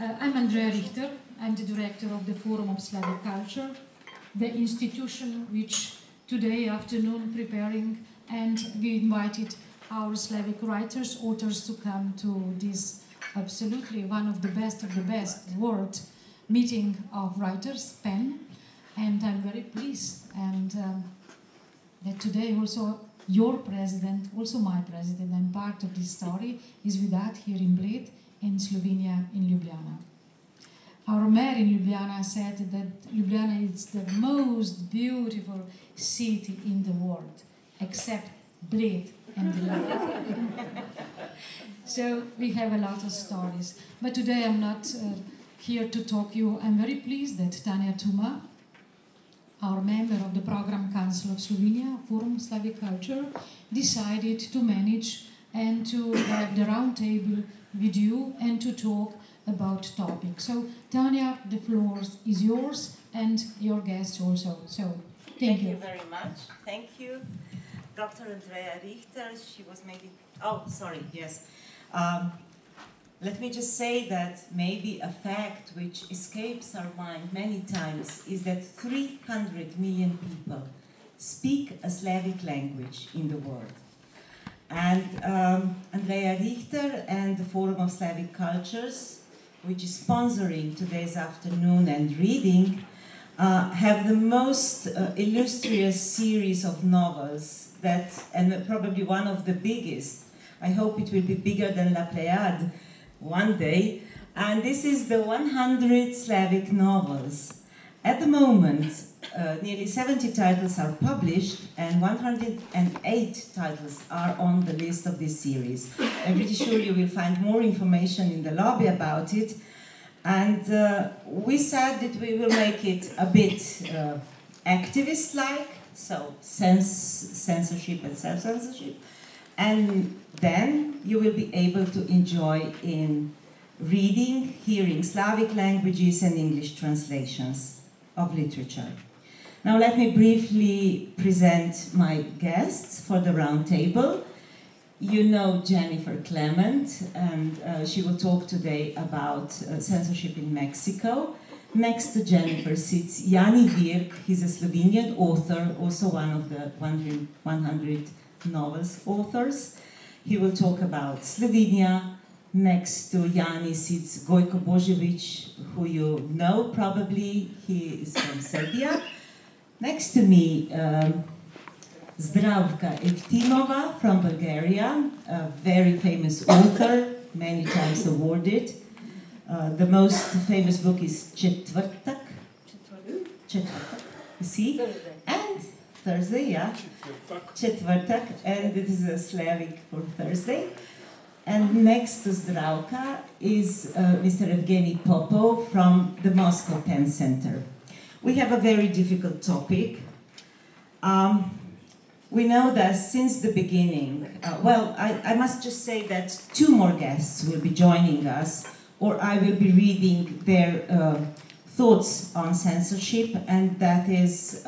I'm Andrea Richter. I'm the director of the Forum of Slavic Culture, the institution which today afternoon preparing, and we invited our Slavic writers, authors to come to this absolutely one of the best world meeting of writers, PEN, and I'm very pleased that today also your president, also my president, and part of this story is with us here in Bled, in Slovenia, in Ljubljana. Our mayor in Ljubljana said that Ljubljana is the most beautiful city in the world, except Bled and the land. So we have a lot of stories. But today I'm not here to talk you. I'm very pleased that Tanja Tuma, our member of the Program Council of Slovenia, Forum Slavic Culture, decided to manage and to have the round table with you and to talk about topics. So, Tanja, the floor is yours and your guests also. So, thank you. Thank you very much. Thank you. Dr. Andrea Richter, she was maybe... Oh, sorry, yes. Let me just say that maybe a fact which escapes our mind many times is that 300 million people speak a Slavic language in the world. And Andrea Richter and the Forum of Slavic Cultures, which is sponsoring today's afternoon and reading, have the most illustrious series of novels and probably one of the biggest. I hope it will be bigger than La Pléiade one day. And this is the 100 Slavic novels. At the moment, nearly 70 titles are published and 108 titles are on the list of this series. I'm pretty sure you will find more information in the lobby about it. And we said that we will make it a bit activist-like, so censorship and self-censorship. And then you will be able to enjoy in reading, hearing Slavic languages and English translations of literature. Now let me briefly present my guests for the round table. You know Jennifer Clement, and she will talk today about censorship in Mexico. Next to Jennifer sits Jani Virk. He's a Slovenian author, also one of the 100 novels authors. He will talk about Slovenia. Next to Jani sits Gojko Božović, who you know probably. He is from Serbia. Next to me, Zdravka Evtimova from Bulgaria, a very famous author, many times awarded. The most famous book is Četvrtak. You see? And Thursday, yeah. Četvrtak, and it is a Slavic for Thursday. And next to Zdravka is Mr. Evgeny Popov from the Moscow PEN Center. We have a very difficult topic. We know that since the beginning, I must just say that two more guests will be joining us, or I will be reading their thoughts on censorship, and that is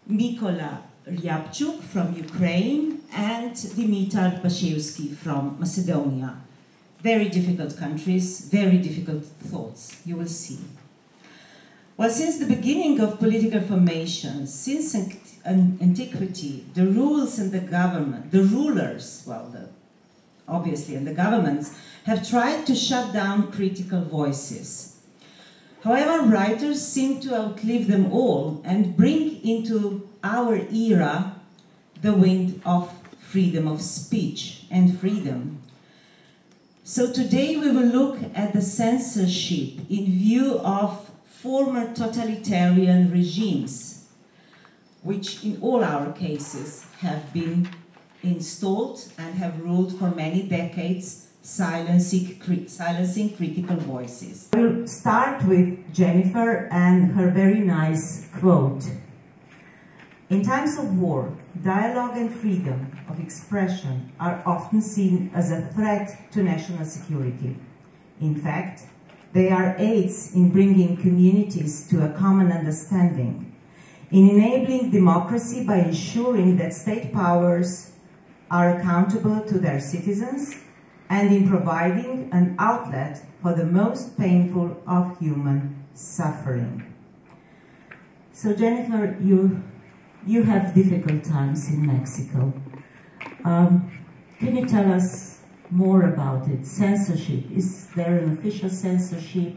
Mikola Ryabchuk from Ukraine and Dimitar Bashevsky from Macedonia. Very difficult countries, very difficult thoughts, you will see. Well, since the beginning of political formation, since antiquity, the rules and the government, the rulers, obviously, and the governments have tried to shut down critical voices. However, writers seem to outlive them all and bring into our era the wind of freedom of speech and freedom. So today we will look at the censorship in view of former totalitarian regimes, which in all our cases have been installed and have ruled for many decades, silencing critical voices. We'll start with Jennifer and her very nice quote. In times of war, dialogue and freedom of expression are often seen as a threat to national security. In fact, they are aids in bringing communities to a common understanding, in enabling democracy by ensuring that state powers are accountable to their citizens and in providing an outlet for the most painful of human suffering. So Jennifer, you have difficult times in Mexico. Can you tell us more about it? Censorship, is there an official censorship?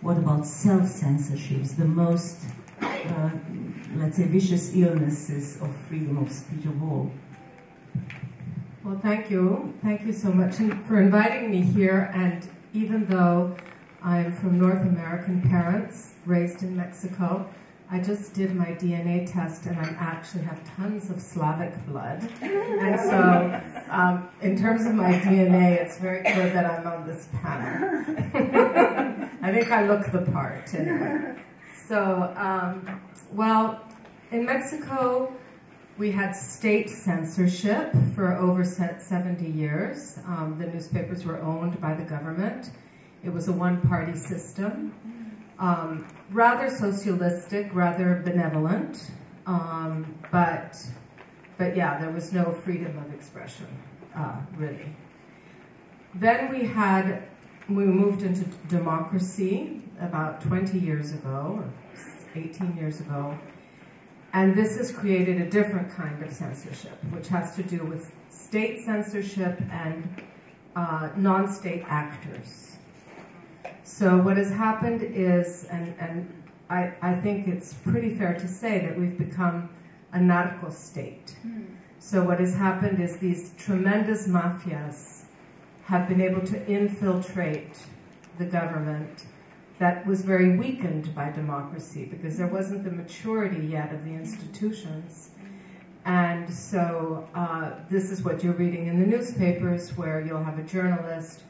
What about self-censorships, the most, let's say, vicious illnesses of freedom of speech of all? Well, thank you. Thank you so much for inviting me here. And even though I'm from North American parents, raised in Mexico, I just did my DNA test and I actually have tons of Slavic blood. And so, in terms of my DNA, it's very good that I'm on this panel. I think I look the part, anyway. So, well, in Mexico, we had state censorship for over 70 years. The newspapers were owned by the government. It was a one-party system. Rather socialistic, rather benevolent, but yeah, there was no freedom of expression, really. Then we moved into democracy about 20 years ago, or 18 years ago, and this has created a different kind of censorship, which has to do with state censorship and non-state actors. So what has happened is, and I think it's pretty fair to say that we've become a narco state. So what has happened is these tremendous mafias have been able to infiltrate the government that was very weakened by democracy because there wasn't the maturity yet of the institutions. And so this is what you're reading in the newspapers, where you'll have a journalist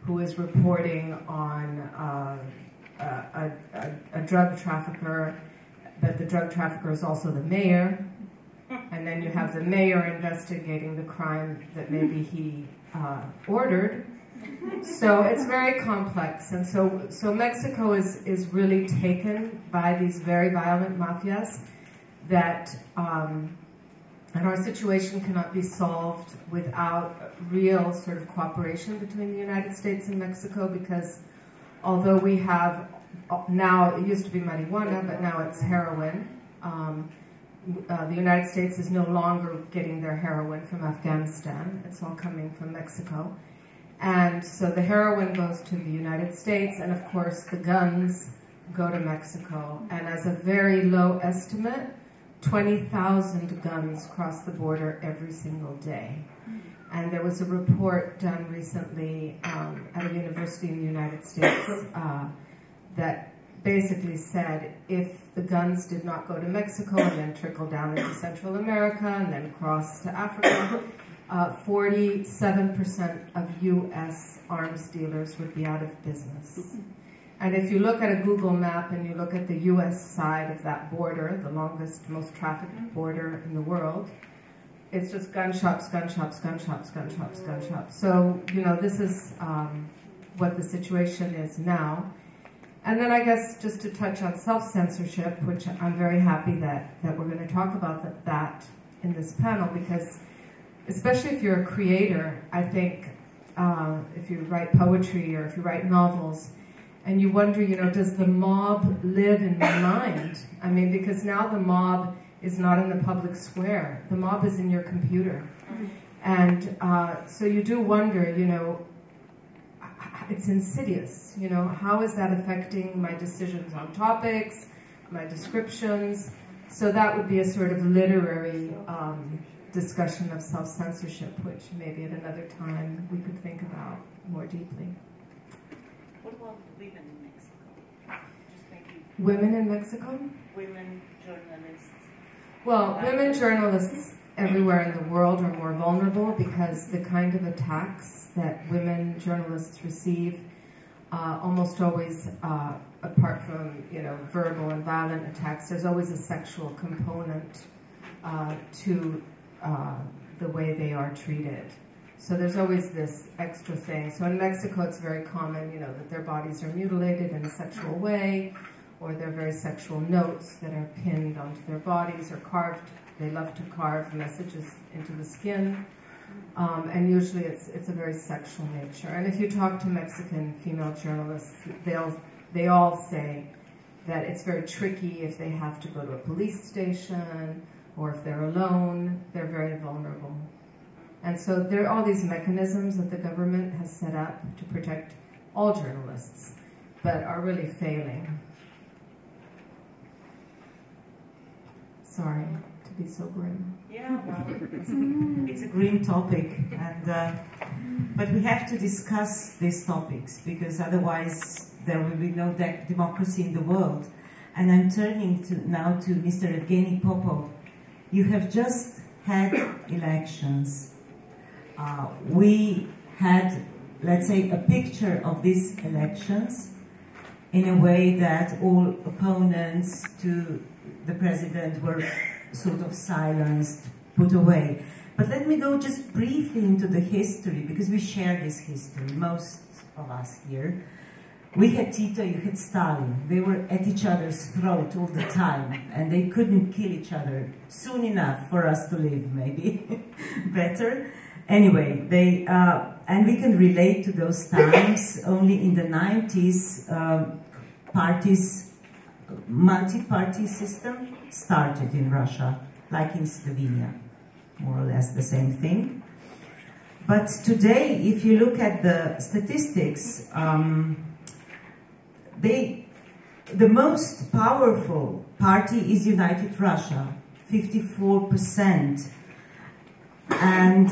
who is reporting on a drug trafficker, but the drug trafficker is also the mayor, and then you have the mayor investigating the crime that maybe he ordered. So it's very complex, and so Mexico is really taken by these very violent mafias that and our situation cannot be solved without real sort of cooperation between the United States and Mexico, because although we have, now it used to be marijuana, but now it's heroin. The United States is no longer getting their heroin from Afghanistan. It's all coming from Mexico. And so the heroin goes to the United States, and of course the guns go to Mexico. And as a very low estimate, 20,000 guns cross the border every single day. And there was a report done recently at a university in the United States that basically said if the guns did not go to Mexico and then trickle down into Central America and then cross to Africa, 47% of U.S. arms dealers would be out of business. And if you look at a Google map and you look at the U.S. side of that border, the longest, most trafficked border in the world, it's just gun shops, gun shops, gun shops, gun shops, gun shops. So, you know, this is what the situation is now. And then I guess just to touch on self-censorship, which I'm very happy that we're going to talk about that in this panel, because especially if you're a creator, I think if you write poetry or if you write novels, and you wonder, you know, does the mob live in my mind? I mean, because now the mob is not in the public square. The mob is in your computer. And so you do wonder, you know, it's insidious, you know, how is that affecting my decisions on topics, my descriptions? So that would be a sort of literary discussion of self-censorship, which maybe at another time we could think about more deeply. What about women in Mexico? Just maybe Women in Mexico? women journalists. Well, women journalists everywhere in the world are more vulnerable because the kind of attacks that women journalists receive almost always, apart from, you know, verbal and violent attacks, there's always a sexual component to the way they are treated. So there's always this extra thing. So in Mexico, it's very common, you know, that their bodies are mutilated in a sexual way, or there are very sexual notes that are pinned onto their bodies or carved. They love to carve messages into the skin. And usually it's a very sexual nature. And if you talk to Mexican female journalists, they all say that it's very tricky if they have to go to a police station or if they're alone, they're very vulnerable. And so there are all these mechanisms that the government has set up to protect all journalists, but are really failing. Sorry to be so grim. Yeah, well, it's a grim topic, and but we have to discuss these topics because otherwise there will be no democracy in the world. And I'm turning now to Mr. Evgeny Popov. You have just had elections. We had, let's say, a picture of these elections in a way that all opponents to the president were sort of silenced, put away. But let me go just briefly into the history, because we share this history, most of us here. We had Tito, you had Stalin. They were at each other's throat all the time, and they couldn't kill each other soon enough for us to live, maybe better. Anyway, and we can relate to those times. Only in the 90s, multi-party system started in Russia, like in Slovenia, more or less the same thing. But today, if you look at the statistics, the most powerful party is United Russia, 54%. And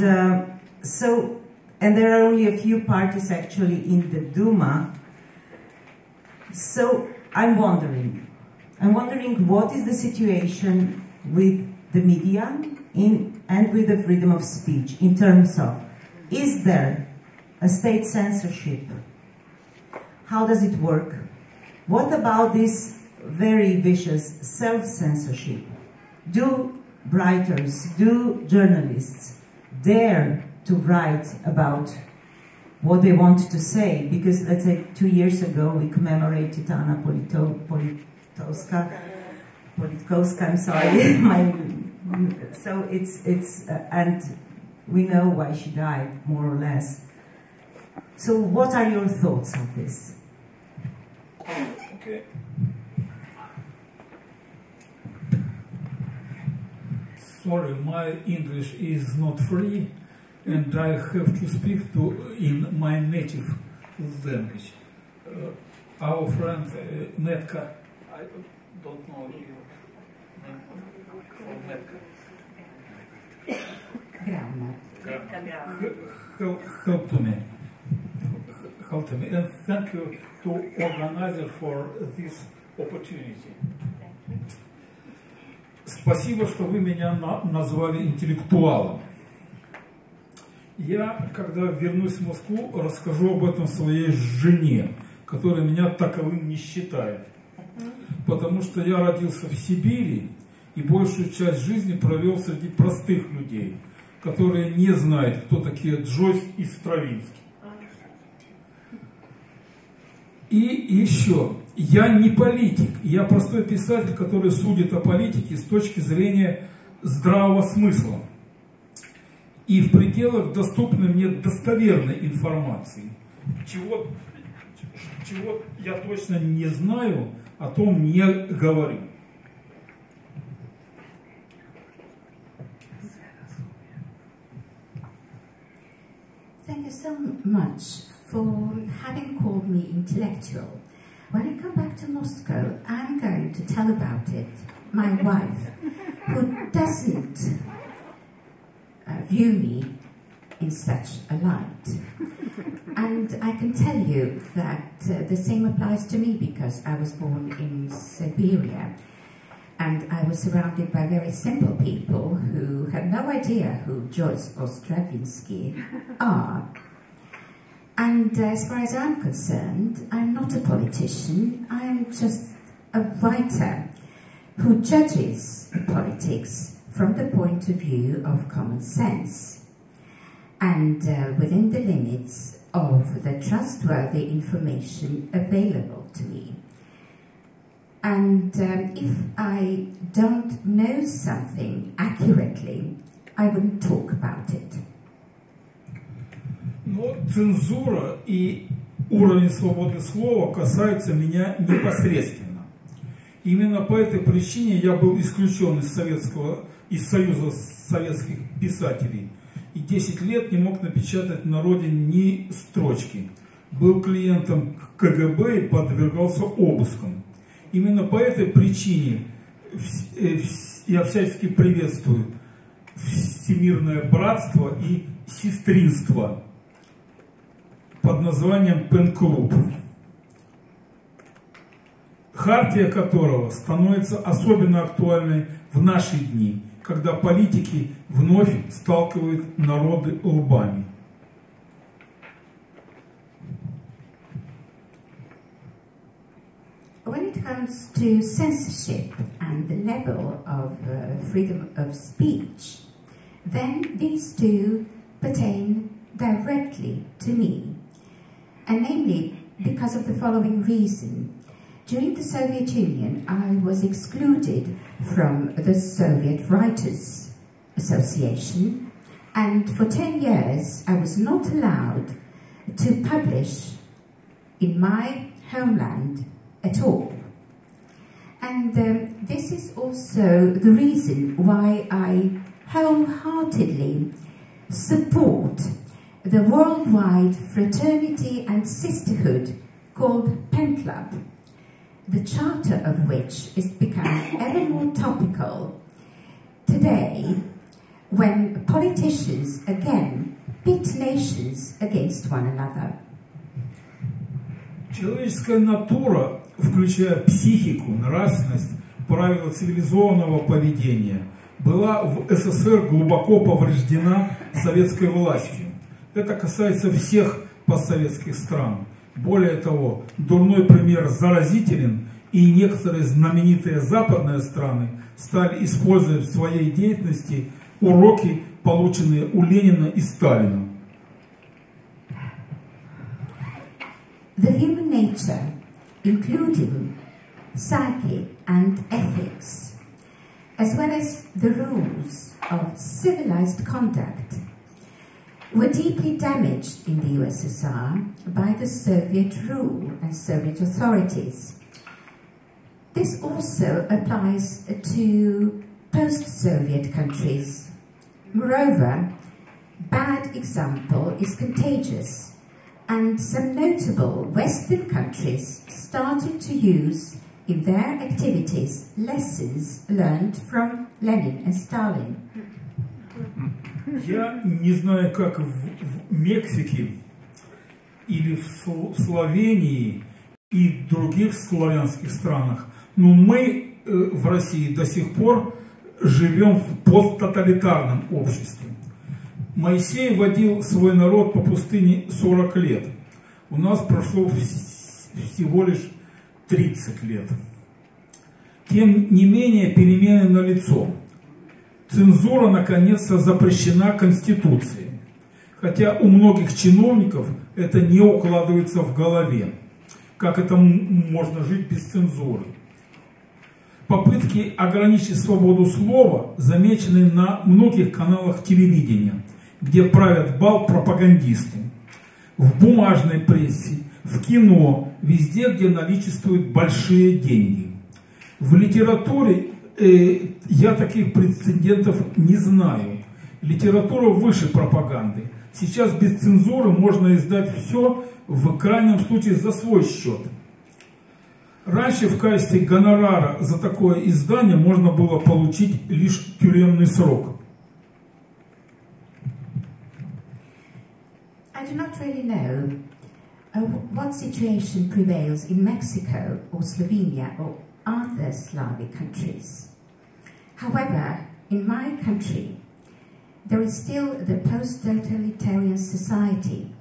and there are only a few parties actually in the Duma. So I'm wondering what is the situation with the media and with the freedom of speech in terms of, is there a state censorship? How does it work? What about this very vicious self-censorship? Do writers, do journalists dare to write about what they want to say? Because let's say 2 years ago we commemorated Anna Politkovska, I'm sorry. So it's and we know why she died, more or less. So what are your thoughts on this? Okay. Sorry, my English is not free, and I have to speak in my native language. Our friend Netka, I don't know your name for Netka. Help to me. Help to me, and thank you to organizer for this opportunity. Спасибо, что вы меня назвали интеллектуалом. Я, когда вернусь в Москву, расскажу об этом своей жене, которая меня таковым не считает. Потому что я родился в Сибири и большую часть жизни провел среди простых людей, которые не знают, кто такие Джойс и Стравинский. И еще, я не политик, я простой писатель, который судит о политике с точки зрения здравого смысла и в пределах доступной мне достоверной информации. Чего я точно не знаю, о том не говорю. Thank you so much for having called me intellectual. When I come back to Moscow, I'm going to tell about it. My wife, who doesn't view me in such a light. And I can tell you that the same applies to me because I was born in Siberia and I was surrounded by very simple people who have no idea who Joyce or Stravinsky are. And as far as I'm concerned, I'm not a politician, I'm just a writer who judges politics from the point of view of common sense and within the limits of the trustworthy information available to me. And if I don't know something accurately, I wouldn't talk about it. Но цензура и уровень свободы слова касаются меня непосредственно. Именно по этой причине я был исключен из Союза советских писателей. И 10 лет не мог напечатать на родине ни строчки. Был клиентом КГБ и подвергался обыскам. Именно по этой причине я всячески приветствую всемирное братство и сестринство под названием Пен-клуб, хартия которого становится особенно актуальной в наши дни, когда политики вновь сталкивают народы лбами. When it comes to censorship and the level of freedom of speech, then these two pertain directly to me, and namely because of the following reason. During the Soviet Union, I was excluded from the Soviet Writers Association, and for 10 years I was not allowed to publish in my homeland at all. And this is also the reason why I wholeheartedly support the worldwide fraternity and sisterhood called Pen Club, the charter of which is becoming ever more topical today when politicians again pit nations against one another. Человеческая натура, включая психику, нравственность, правила цивилизованного поведения, была в СССР глубоко повреждена советской властью. Это касается всех постсоветских стран. Более того, дурной пример заразителен, и некоторые знаменитые западные страны стали использовать в своей деятельности уроки, полученные у Ленина и Сталина. The human nature, including psyche and ethics, as well as the rules of civilized conduct, were deeply damaged in the USSR by the Soviet rule and Soviet authorities. This also applies to post-Soviet countries. Moreover, bad example is contagious, and some notable Western countries started to use in their activities lessons learned from Lenin and Stalin. Я не знаю, как в Мексике или в Словении и других славянских странах, но мы в России до сих пор живем в посттоталитарном обществе. Моисей водил свой народ по пустыне 40 лет. У нас прошло всего лишь 30 лет. Тем не менее, перемены налицо. Цензура, наконец-то, запрещена Конституцией. Хотя у многих чиновников это не укладывается в голове. Как это можно жить без цензуры? Попытки ограничить свободу слова замечены на многих каналах телевидения, где правят бал пропагандисты. В бумажной прессе, в кино, везде, где наличествуют большие деньги. В литературе я таких прецедентов не знаю. Литература выше пропаганды. Сейчас без цензуры можно издать все, в крайнем случае за свой счет. Раньше в качестве гонорара за такое издание можно было получить лишь тюремный срок. I do not really know what situation prevails in Mexico or Slovenia or other Slavic countries. However, in my country, there is still the post-totalitarian society.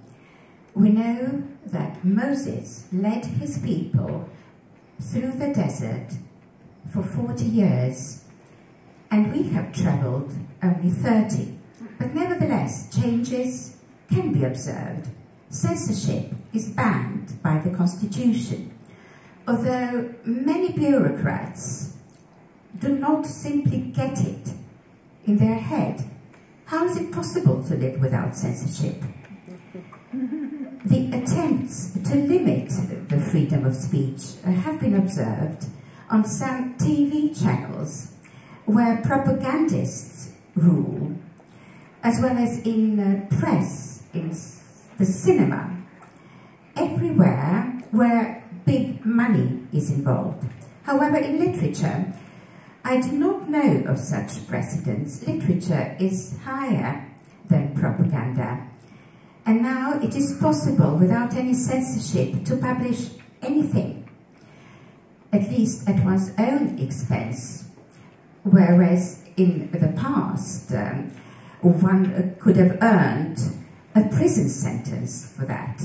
We know that Moses led his people through the desert for 40 years, and we have traveled only 30. But nevertheless, changes can be observed. Censorship is banned by the Constitution, although many bureaucrats do not simply get it in their head. How is it possible to live without censorship? The attempts to limit the freedom of speech have been observed on some TV channels where propagandists rule, as well as in press, in the cinema, everywhere where big money is involved. However, in literature, I do not know of such precedents. Literature is higher than propaganda. And now it is possible, without any censorship, to publish anything, at least at one's own expense. Whereas in the past, one could have earned a prison sentence for that.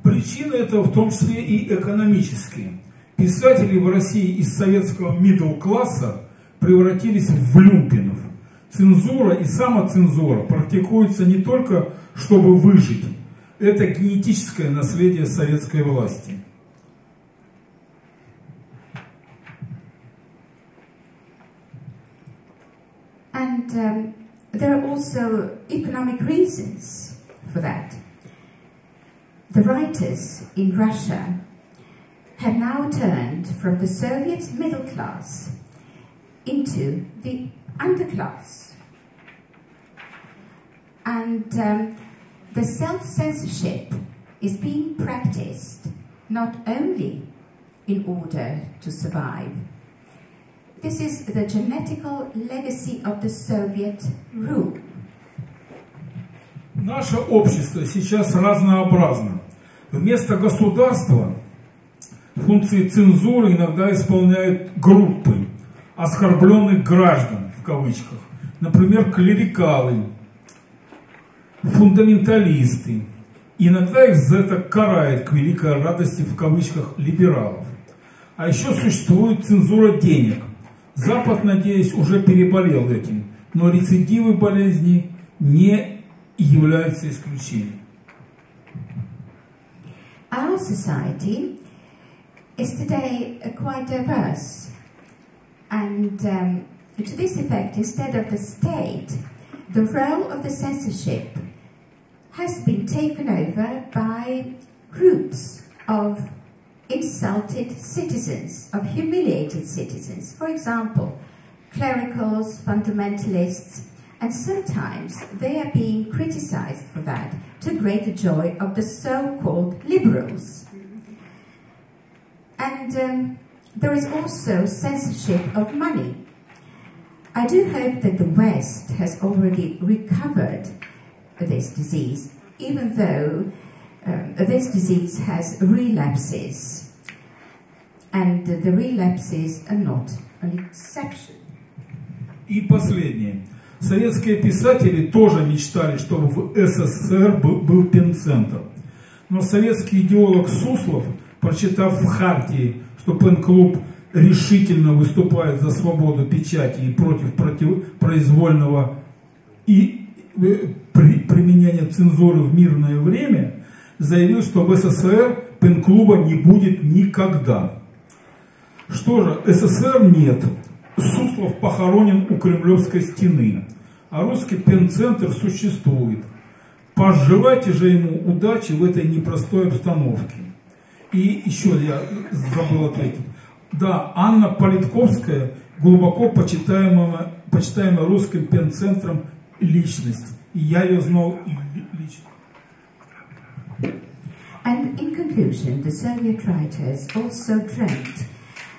Причины этого в том числе и экономические. Писатели в России из советского middle-класса превратились в люмпинов. Цензура и самоцензура практикуются не только, чтобы выжить. Это генетическое наследие советской власти. And there are also economic reasons for that. The writers in Russia have now turned from the Soviet middle class into the underclass. And the self-censorship is being practiced not only in order to survive. This is the genetical legacy of the Soviet rule. Наше общество сейчас разнообразно. Вместо государства функции цензуры иногда исполняют группы оскорбленных граждан, в кавычках. Например, клерикалы, фундаменталисты. Иногда их за это карает, к великой радости, в кавычках, либералов. А еще существует цензура денег. Запад, надеюсь, уже переболел этим, но рецидивы болезни не являются исключением. Our society is today quite diverse, and to this effect, instead of the state, the role of the censorship has been taken over by groups of insulted citizens, of humiliated citizens. For example, clericals, fundamentalists, and sometimes they are being criticized for that, to greater joy of the so-called liberals. And there is also censorship of money. I do hope that the West has already recovered this disease, even though this disease has relapses, and the relapses are not an exception. И последнее. Советские писатели тоже мечтали, чтобы в СССР был пен-центр. Но советский идеолог Суслов, прочитав в Хартии, что пен-клуб решительно выступает за свободу печати и против произвольного и применения цензуры в мирное время, заявил, что в СССР пен-клуба не будет никогда. Что же, СССР нет. Суслов похоронен у Кремлевской стены, а русский пен-центр существует. Пожелайте же ему удачи в этой непростой обстановке. И еще я забыл ответить. Да, Анна Политковская глубоко почитаемая русским пен-центром личность. И я ее знал лично. And in conclusion, the Soviet writers also dreamt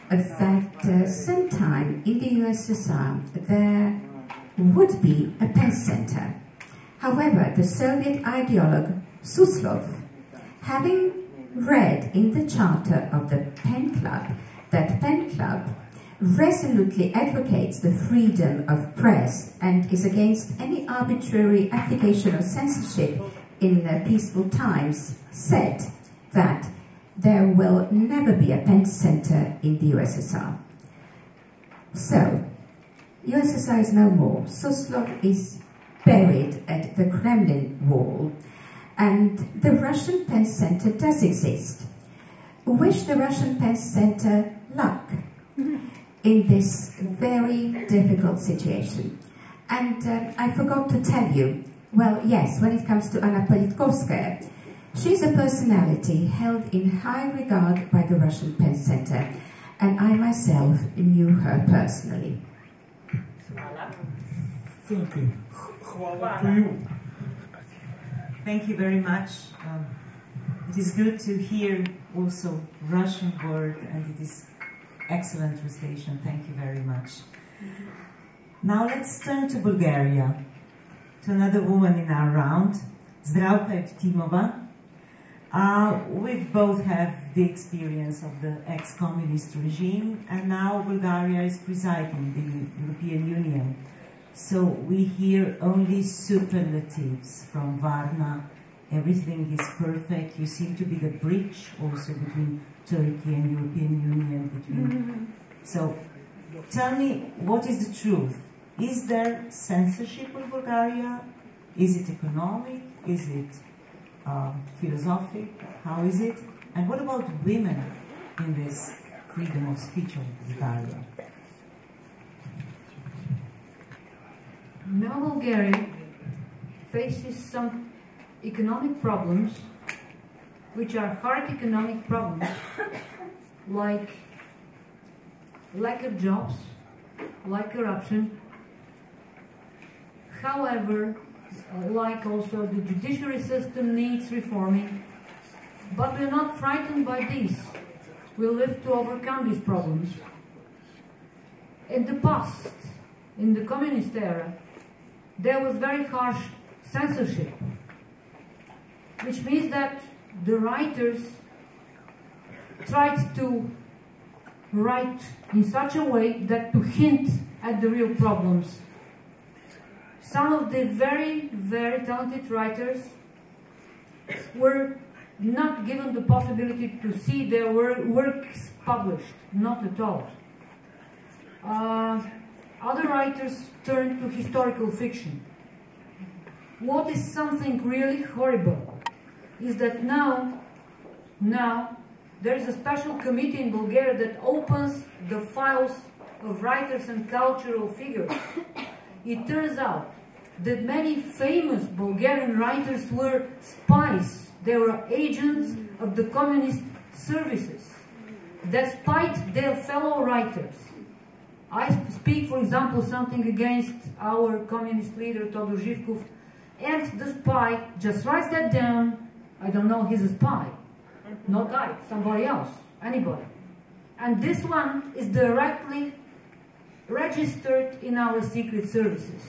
that sometime in the USSR there would be a pen center. However, the Soviet ideologue Suslov, having read in the charter of the Pen Club that Pen Club resolutely advocates the freedom of press and is against any arbitrary application of censorship in peaceful times, said that there will never be a pen center in the USSR. So, USSR is no more. Suslov is buried at the Kremlin wall, and the Russian pen center does exist. We wish the Russian pen center luck in this very difficult situation. And I forgot to tell you Well, yes, when it comes to Anna Politkovskaya, she's a personality held in high regard by the Russian Pen Center, and I myself knew her personally. Thank you. Хвала to you. Thank you very much. It is good to hear also Russian word, and it is excellent translation. Thank you very much. Now let's turn to Bulgaria, to another woman in our round, Zdravka Evtimova. We both have the experience of the ex-communist regime, and now Bulgaria is presiding the European Union. So we hear only superlatives from Varna. Everything is perfect. You seem to be the bridge also between Turkey and European Union. So tell me, what is the truth? Is there censorship in Bulgaria? Is it economic? Is it philosophic? How is it? And what about women in this freedom of speech of Bulgaria? Now Bulgaria faces some economic problems, which are hard economic problems, like lack of jobs, like corruption. However, like also the judiciary system needs reforming, but we're not frightened by these. We live to overcome these problems. In the past, in the communist era, there was very harsh censorship, which means that the writers tried to write in such a way that to hint at the real problems. Some of the very, very talented writers were not given the possibility to see their works published, not at all. Other writers turned to historical fiction. What is something really horrible is that now there is a special committee in Bulgaria that opens the files of writers and cultural figures. It turns out that many famous Bulgarian writers were spies. They were agents of the communist services, despite their fellow writers. I speak, for example, something against our communist leader, Todor Zhivkov, and the spy just writes that down. I don't know, he's a spy. Not I, somebody else, anybody. And this one is directly registered in our secret services.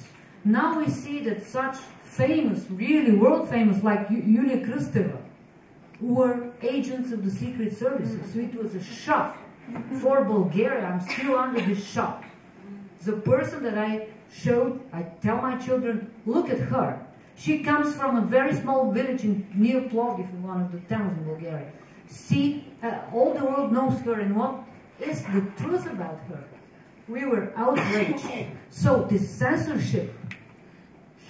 Now we see that such famous, really world famous, like Yulia Kristeva, were agents of the secret services. So it was a shock for Bulgaria. I'm still under this shock. The person that I showed, I tell my children, look at her. She comes from a very small village near Plovdiv, one of the towns in Bulgaria. See, all the world knows her, and what is the truth about her? We were outraged. So this censorship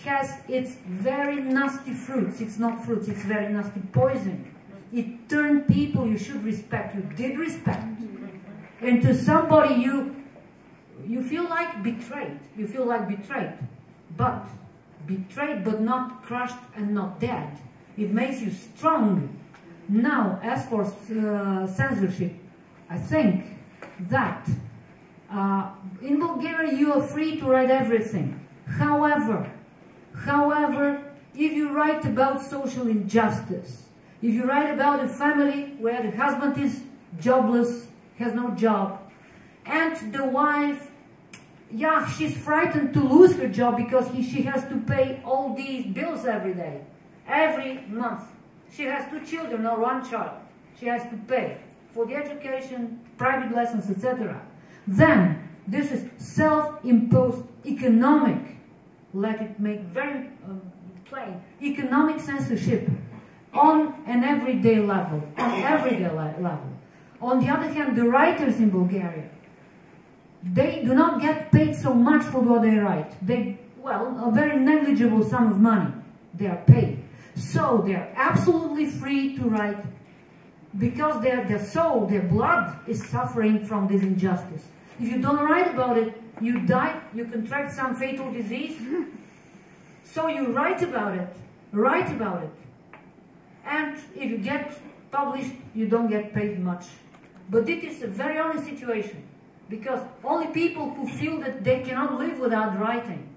has its very nasty fruits. It's not fruits, it's very nasty poison. It turned people you should respect, you did respect, into somebody you feel like betrayed. You feel like betrayed, but not crushed and not dead. It makes you strong. Now, as for censorship, I think that in Bulgaria you are free to write everything. However, if you write about social injustice, if you write about a family where the husband is jobless, has no job, and the wife, yeah, she's frightened to lose her job because she has to pay all these bills every day, every month. She has 2 children or 1 child. She has to pay for the education, private lessons, etc. Then, this is self-imposed economic, let it make very plain, economic censorship on an everyday level, On the other hand, the writers in Bulgaria, they do not get paid so much for what they write. A very negligible sum of money they are paid. So they are absolutely free to write because their soul, their blood is suffering from this injustice. If you don't write about it, you die, you contract some fatal disease. So you write about it, and if you get published, you don't get paid much. But it is a very honest situation, because only people who feel that they cannot live without writing,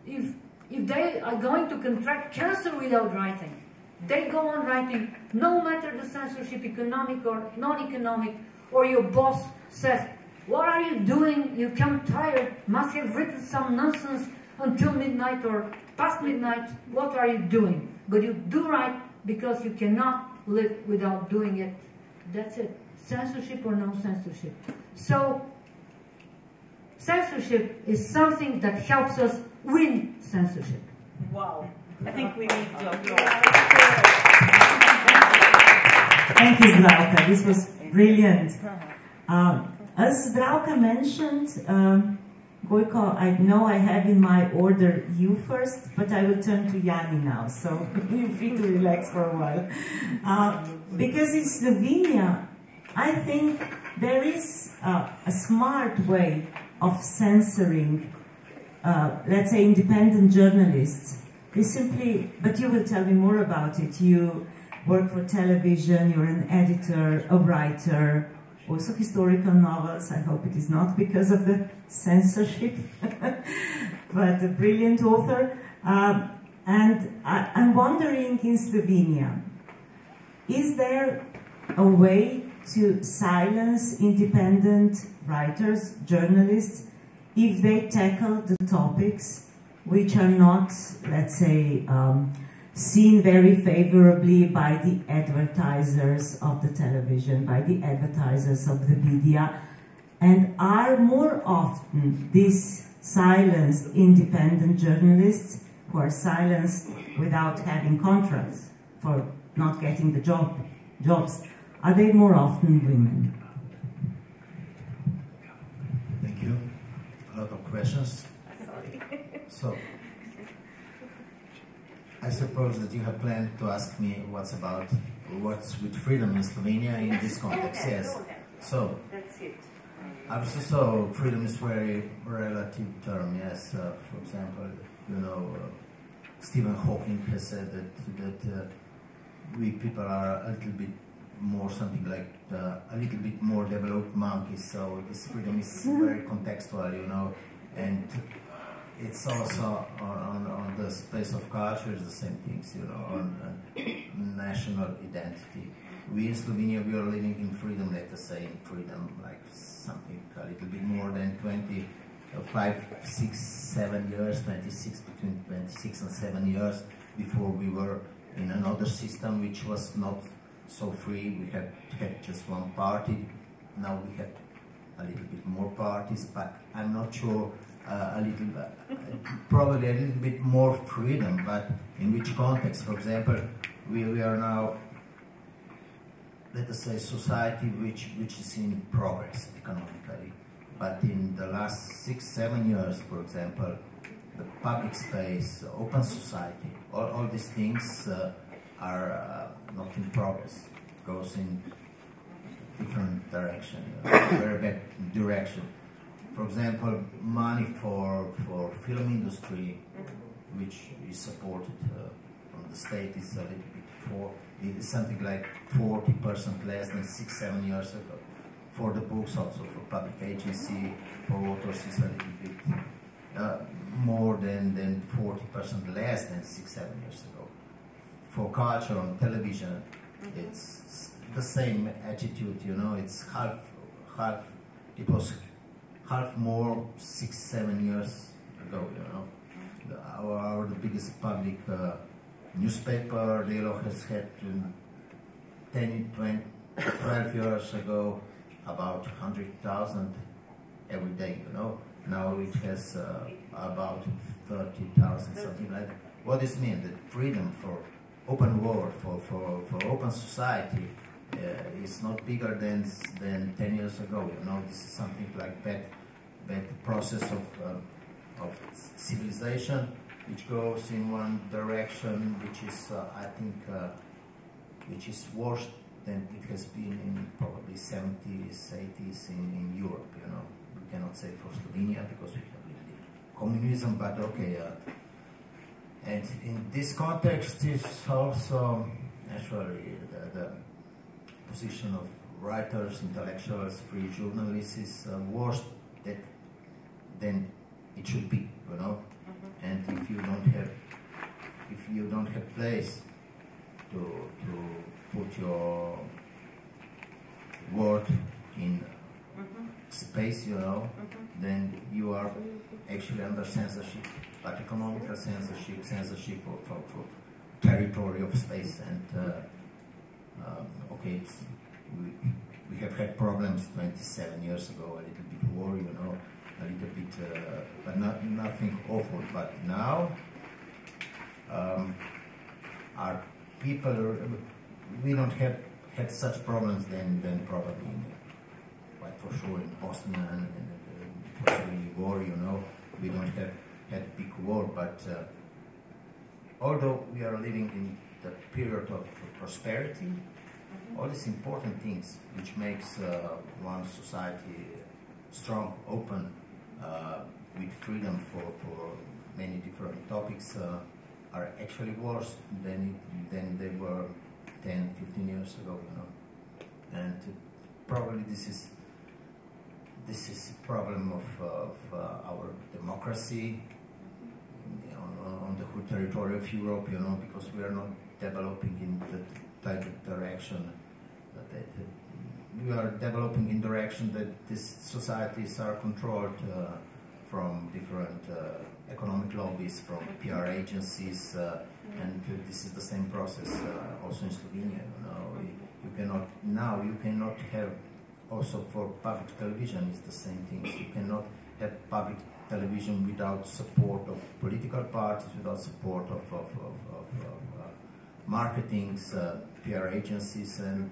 if they are going to contract cancer without writing, they go on writing, no matter the censorship, economic or non-economic, or your boss says, what are you doing? You come tired, must have written some nonsense until midnight or past midnight. What are you doing? But you do write because you cannot live without doing it. That's it. Censorship or no censorship. So, censorship is something that helps us win censorship. Wow. I think we need to applaud. Thank you, Zdravka. This was brilliant. As Zdravka mentioned, Gojko, I know I have in my order you first, but I will turn to Yanni now, so feel free to relax for a while. Because in Slovenia, I think there is a smart way of censoring, let's say, independent journalists. They simply, but you will tell me more about it. You work for television, you're an editor, a writer, also historical novels. I hope it is not because of the censorship, but a brilliant author. And I'm wondering, in Slovenia, is there a way to silence independent writers, journalists, if they tackle the topics which are not, let's say, seen very favorably by the advertisers of the television, by the advertisers of the media, and are more often these silenced independent journalists who are silenced without having contracts for not getting the jobs, are they more often women? Thank you. A lot of questions. So, I suppose that you have planned to ask me what's with freedom in Slovenia in this context. Yes. So, That's it. obviously, so freedom is very relative term. Yes. For example, you know, Stephen Hawking has said that we people are a little bit more something like a little bit more developed monkeys. So this freedom is very contextual, you know, and it's also on the space of culture is the same things, you know, on national identity. We in Slovenia, we are living in freedom, let us say in freedom, like something a little bit more than 25, 6, 7 years, 26, between 26 and 7 years before we were in another system which was not so free. We had just one party. Now we have a little bit more parties, but I'm not sure. Probably a little bit more freedom, but in which context? For example, we are now, let us say, society which is in progress economically, but in the last 6, 7 years, for example, the public space, open society, all these things are not in progress, goes in different direction, very bad direction. For example, money for film industry, which is supported from the state, is a little bit it is something like 40% less than 6, 7 years ago. For the books, also for public agency, for authors, is a little bit more than 40% less than 6, 7 years ago. For culture on television, it's the same attitude, you know. It's half. It was half more 6, 7 years ago, you know. Our the biggest public newspaper, Delo, has had 10, 20, 12 years ago about 100,000 every day, you know. Now it has about 30,000, something like that. What does it mean? That freedom for open world, for open society is not bigger than 10 years ago, you know. This is something like bad process of civilization, which goes in one direction, which is, I think, which is worse than it has been in probably 70s, 80s in Europe, you know. We cannot say for Slovenia because we have really communism, but okay. And in this context is also naturally the position of writers, intellectuals, free journalists is worse than it should be, you know. And if you don't have place to put your word in space, you know, then you are actually under censorship, but economical censorship, censorship of territory of space. And okay, we have had problems 27 years ago, a little bit war, you know, a little bit, but nothing awful. But now, our people, we don't have had such problems then probably, like for sure in Bosnia and possibly war, you know, we don't have had big war. But although we are living in the period of prosperity, all these important things which makes one society strong, open, with freedom for many different topics, are actually worse than they were 10, 15 years ago, you know. And probably this is a problem of our democracy on the whole territory of Europe, you know, because we are not developing in the type of direction that we are developing in direction that these societies are controlled from different economic lobbies, from PR agencies, and this is the same process also in Slovenia. You know, you cannot have, also for public television, it's the same thing. You cannot have public television without support of political parties, without support of marketings, PR agencies, and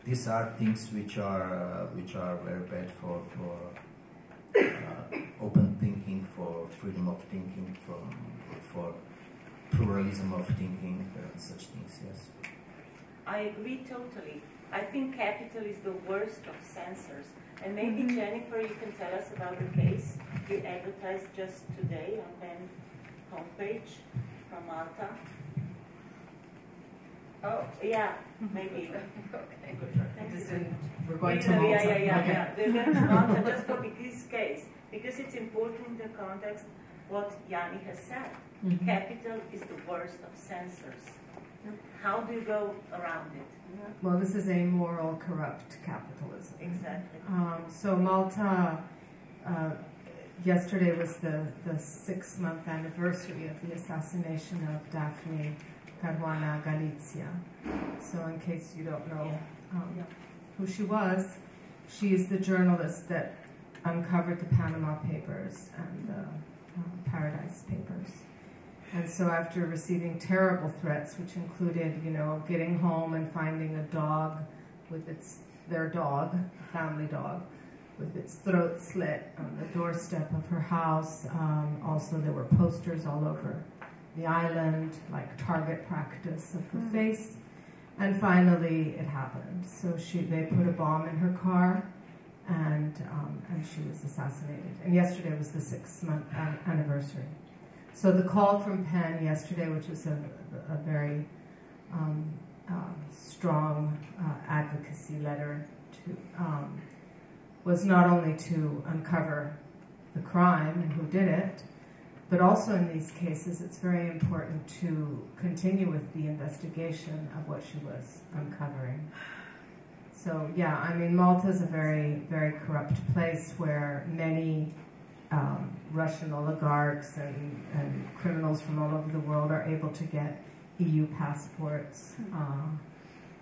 these are things which are very bad for open thinking, for freedom of thinking, for pluralism of thinking, and such things. Yes. I agree totally. I think capital is the worst of censors. And maybe Jennifer, you can tell us about the case you advertised just today on PEN homepage from Malta. Oh, yeah, maybe. Okay. We're going to Malta. Yeah. We're going to Malta just for this case, because it's important in the context what Yanni has said. Capital is the worst of censors. How do you go around it? Well, this is amoral, corrupt capitalism. Exactly. So Malta, yesterday was the 6-month anniversary of the assassination of Daphne Caruana Galizia. So in case you don't know who she was, she is the journalist that uncovered the Panama Papers and the Paradise Papers. And so after receiving terrible threats, which included, you know, getting home and finding a dog with their dog, a family dog, with its throat slit on the doorstep of her house. Also, there were posters all over the island, like target practice of her face. And finally, it happened. So they put a bomb in her car, and she was assassinated. And yesterday was the 6-month anniversary. So the call from PEN yesterday, which was a very strong advocacy letter, was not only to uncover the crime and who did it, but also in these cases it's very important to continue with the investigation of what she was uncovering. So yeah, I mean, Malta is a very, very corrupt place where many Russian oligarchs and criminals from all over the world are able to get EU passports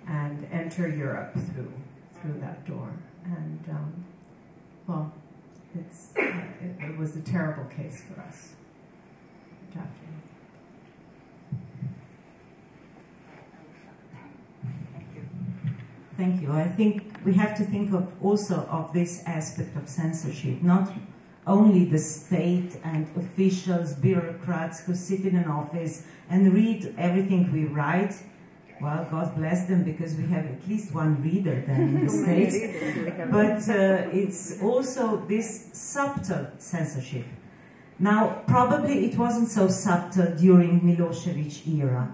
and enter Europe through that door. And well, it was a terrible case for us. Daphne. Thank you. I think we have to think also of this aspect of censorship, not only the state and officials, bureaucrats who sit in an office and read everything we write. Well, God bless them, because we have at least one reader then in the States. But it's also this subtle censorship. Now, probably it wasn't so subtle during Milosevic era.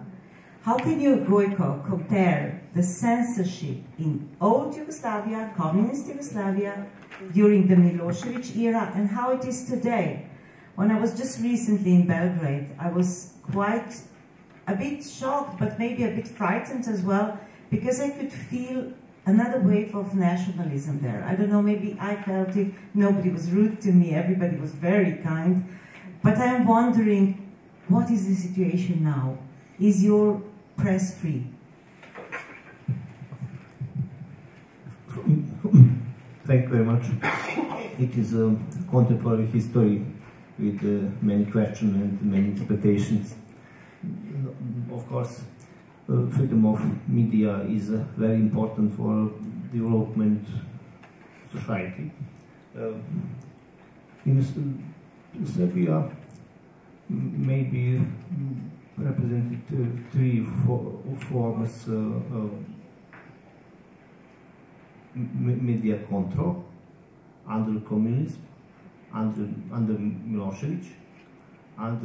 How can you, Gojko, compare the censorship in old Yugoslavia, communist Yugoslavia, during the Milosevic era, and how it is today? When I was just recently in Belgrade, I was quite a bit shocked, but maybe a bit frightened as well, because I could feel another wave of nationalism there. I don't know, maybe I felt it, nobody was rude to me, everybody was very kind, but I am wondering, what is the situation now? Is your press free? Thank you very much. It is a contemporary history with many questions and many interpretations. Of course, freedom of media is very important for development society. In Serbia, maybe represented three forms of media control under communism, under Milosevic, and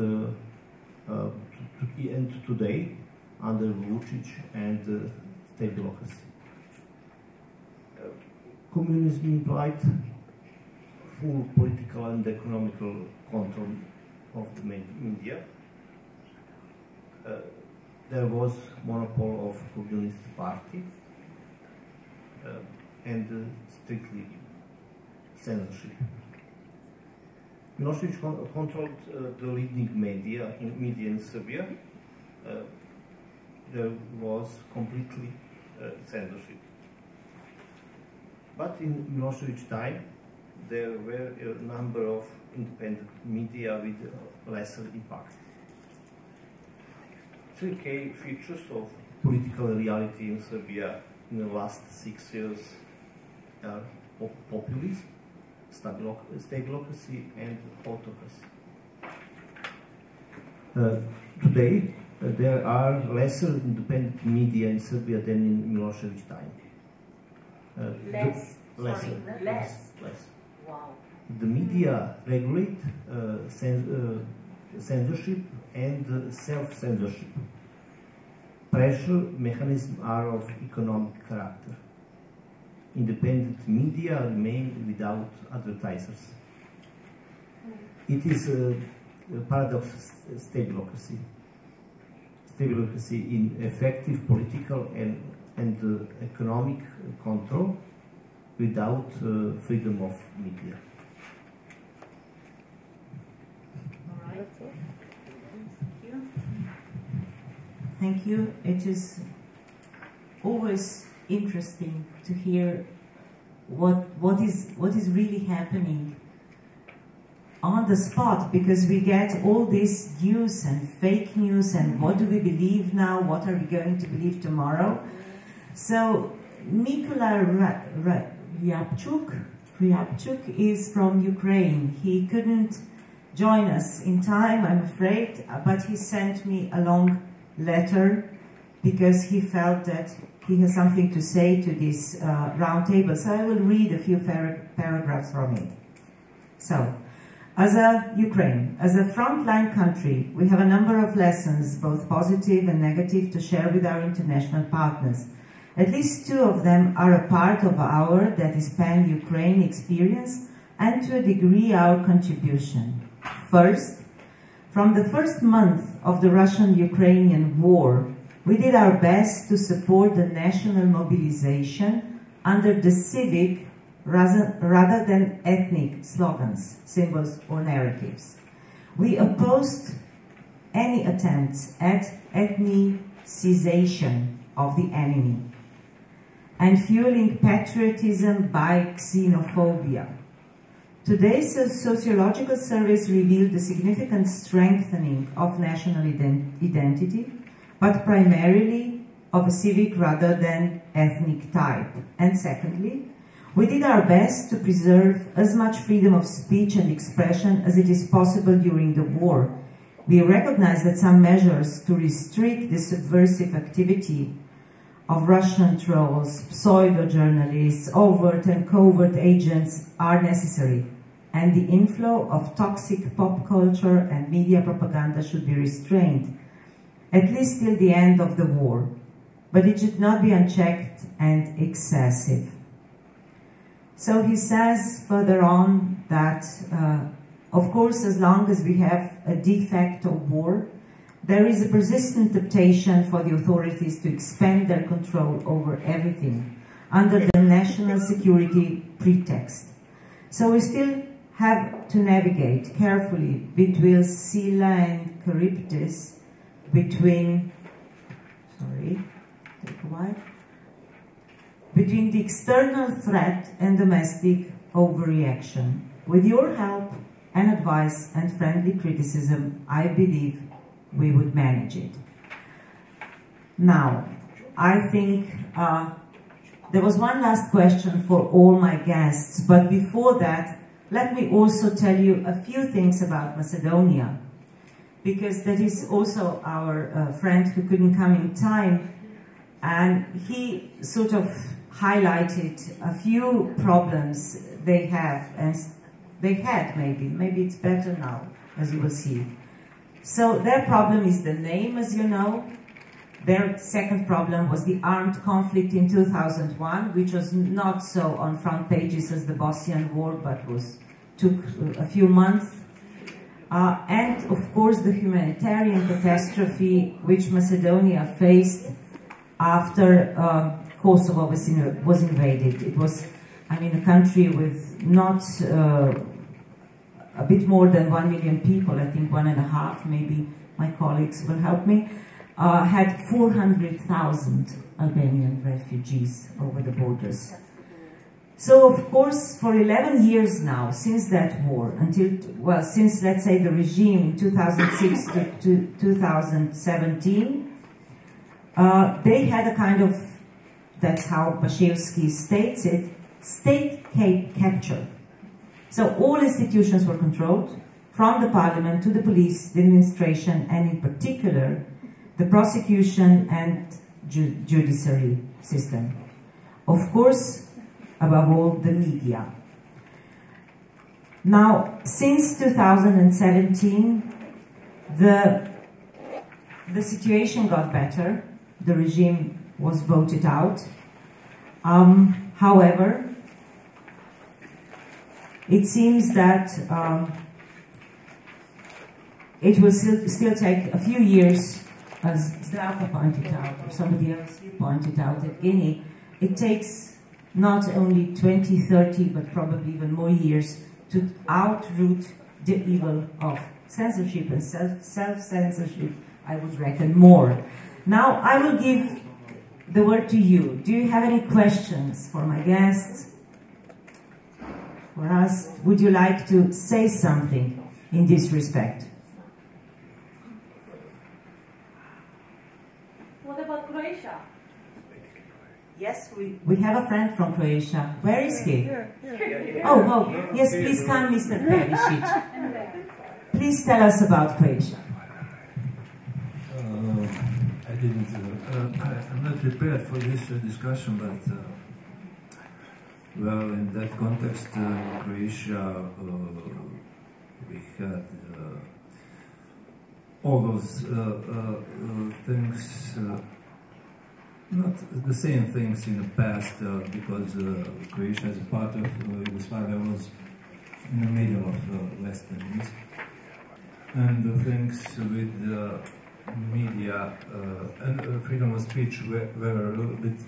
today under Vučić and state democracy. Communism implied full political and economical control of the media. There was monopoly of Communist Party and strictly censorship. Milosevic controlled the leading media in Serbia. There was completely censorship. But in Milosevic time, there were a number of independent media with lesser impact. Three key features of political reality in Serbia in the last 6 years are populism, stableocracy, and autocracy. Today, there are lesser independent media in Serbia than in Milosevic time. Less. Wow. The media regulate censorship and self-censorship. Pressure mechanisms are of economic character. Independent media remain without advertisers. It is a paradox of stableocracy. Stableocracy in effective political and economic control without freedom of media. All right. Thank you. Thank you. It is always interesting to hear what is really happening on the spot, because we get all this news and fake news and what do we believe now, what are we going to believe tomorrow. So Mikola Ryabchuk is from Ukraine. He couldn't join us in time, I'm afraid, but he sent me a long letter because he felt that he has something to say to this round table. So I will read a few paragraphs from it. So, as a Ukraine, as a frontline country, we have a number of lessons, both positive and negative, to share with our international partners. At least two of them are a part of our, that is pan-Ukraine experience, and to a degree our contribution. First, from the first month of the Russian-Ukrainian war, we did our best to support the national mobilization under the civic rather than ethnic slogans, symbols, or narratives. We opposed any attempts at ethnicization of the enemy and fueling patriotism by xenophobia. Today's sociological surveys revealed the significant strengthening of national identity, but primarily of a civic rather than ethnic type. And secondly, we did our best to preserve as much freedom of speech and expression as it is possible during the war. We recognize that some measures to restrict the subversive activity of Russian trolls, pseudo-journalists, overt and covert agents are necessary. and the inflow of toxic pop culture and media propaganda should be restrained, at least till the end of the war, but it should not be unchecked and excessive. So he says further on that, of course, as long as we have a de facto war, there is a persistent temptation for the authorities to expand their control over everything under the national security pretext. So we still have to navigate carefully between Scylla and Charybdis, between the external threat and domestic overreaction. With your help and advice and friendly criticism, I believe we would manage it. Now, I think there was one last question for all my guests, but before that, let me also tell you a few things about Macedonia, because that is also our friend who couldn't come in time, and he sort of highlighted a few problems they have, and they had maybe it's better now, as you will see. So their problem is the name, as you know. Their second problem was the armed conflict in 2001, which was not so on front pages as the Bosnian War, but took a few months. And of course the humanitarian catastrophe which Macedonia faced after Kosovo was invaded. It was, I mean, a country with not a bit more than 1 million people, I think 1.5, maybe my colleagues will help me, had 400,000 Albanian refugees over the borders. So, of course, for 11 years now, since that war, since, let's say, the regime in 2006 to 2017, they had a kind of, that's how Bashevsky states it, state capture. So all institutions were controlled, from the parliament to the police, the administration, and in particular, the prosecution and judiciary system. Of course, above all, the media. Now, since 2017, the situation got better. The regime was voted out. However, it seems that it will still take a few years, as Zdravko pointed out, or somebody else pointed out, Evgeny, it takes not only 20, 30, but probably even more years to outroot the evil of censorship and self-censorship, I would reckon more. Now, I will give the word to you. Do you have any questions for my guests? For us, would you like to say something in this respect? What about Croatia? Yes, we have a friend from Croatia. Where is he? Here. Oh, yes, please come, Mr. Perisic. Please tell us about Croatia. I'm not prepared for this discussion, but well, in that context, Croatia, we had all those things, not the same things in the past, because Croatia as a part of Yugoslavia was in the middle of West and East, and the things with media and freedom of speech were a little bit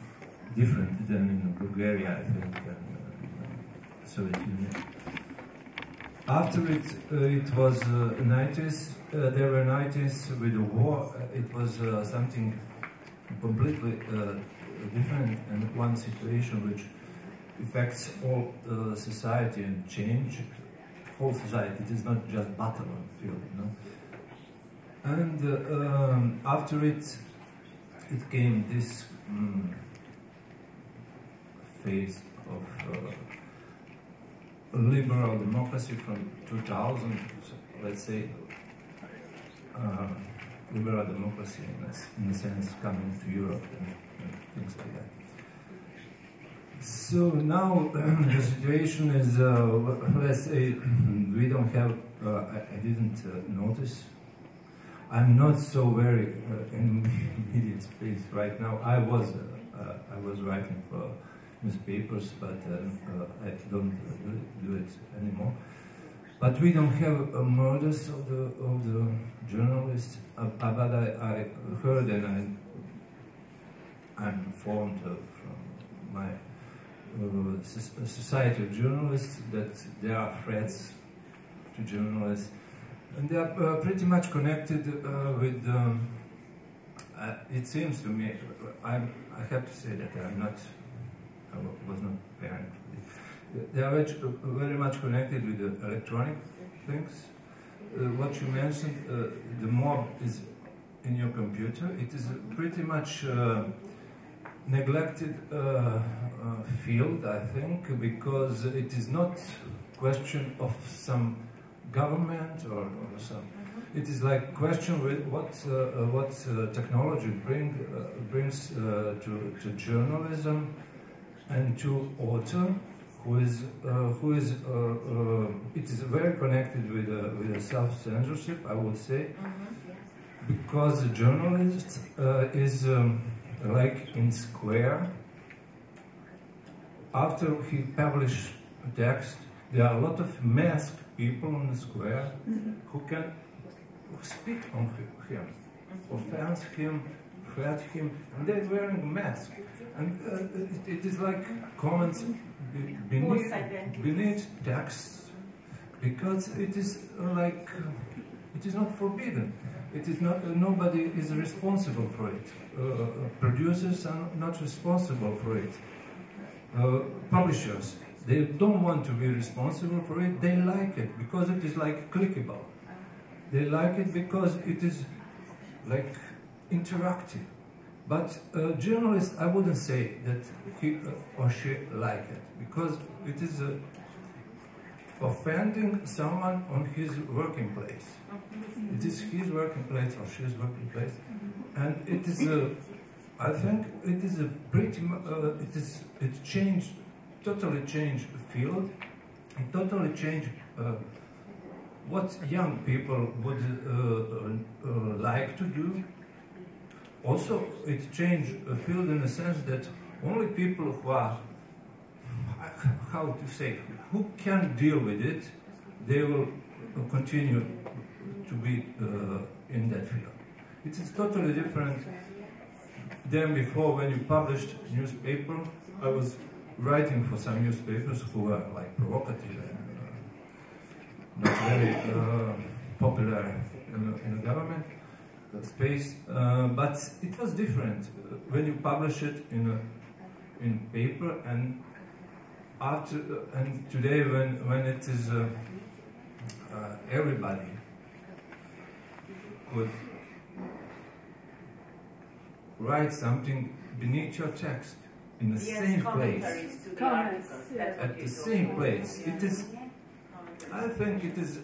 different than in Bulgaria, I think, and Soviet Union. After it was 90s, there were 90s with the war. It was something completely different, and one situation which affects all society and change whole society. It is not just battlefield, you know. And after it came this phase of liberal democracy from 2000, let's say, liberal democracy in a sense coming to Europe and things like that. So now the situation is, let's say, we don't have, I didn't notice. I'm not so very in media space right now. I was writing for newspapers, but I don't do it anymore. But we don't have murders of the journalists. But I heard and I'm informed from my Society of Journalists that there are threats to journalists, and they are pretty much connected with. It seems to me, I have to say that I was not parent. They are very much connected with the electronic things. What you mentioned, the mob is in your computer. It is pretty much neglected field, I think, because it is not question of some government or some. It is like question with what technology brings to journalism and to author, who is it is very connected with self-censorship, I would say, because the journalist is like in Square. After he published a text, there are a lot of masked people on the Square who can spit on him, offense him, threat him, and they're wearing a mask. And it is like comments beneath text, because it is like, it is not forbidden. It is not, nobody is responsible for it. Producers are not responsible for it. Publishers, they don't want to be responsible for it. They like it because it is like clickable. They like it because it is like interactive. But journalists, I wouldn't say that he or she like it, because it is offending someone on his working place. It is his working place or she's working place, and it is I think it is a pretty it changed, totally changed the field. It totally changed what young people would like to do. Also, it changed the field in the sense that only people who are, how to say, who can deal with it, they will continue to be in that field. It is totally different than before. When you published newspaper, I was writing for some newspapers who were like provocative and not very popular in the government space, but it was different when you publish it in paper, and after and today when it is everybody could write something beneath your text in the same place, at the same place. It is, I think it is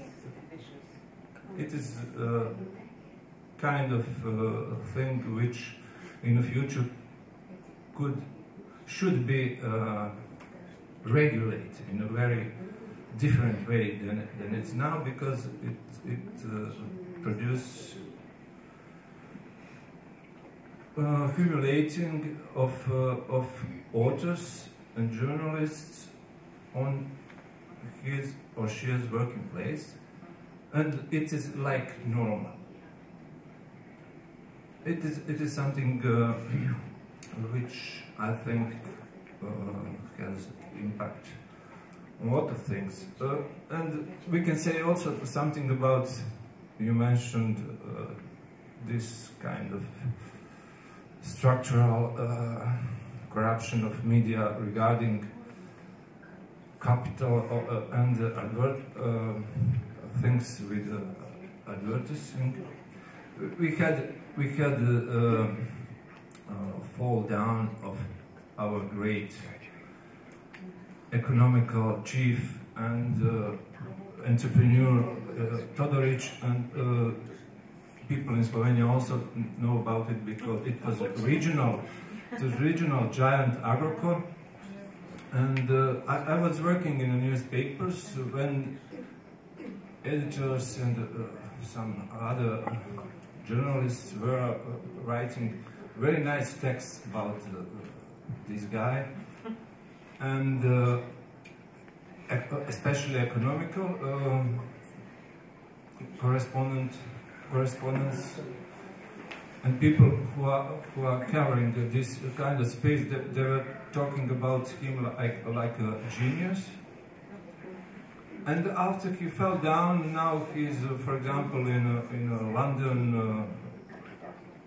kind of thing which in the future should be regulated in a very different way than it's now, because it produces humiliating of authors and journalists on his or she's working place, and it is like normal. It is something which I think has impact on a lot of things, and we can say also something about, you mentioned this kind of structural corruption of media regarding capital and things with advertising. We had fall down of our great economical chief and entrepreneur Todorić, and people in Slovenia also know about it because it was regional giant Agrokor, And I was working in the newspapers when editors and some other journalists were writing very nice texts about this guy, and especially economical correspondence, and people who are carrying this kind of space, they were talking about him like a genius. And after he fell down, now he's, for example, in London,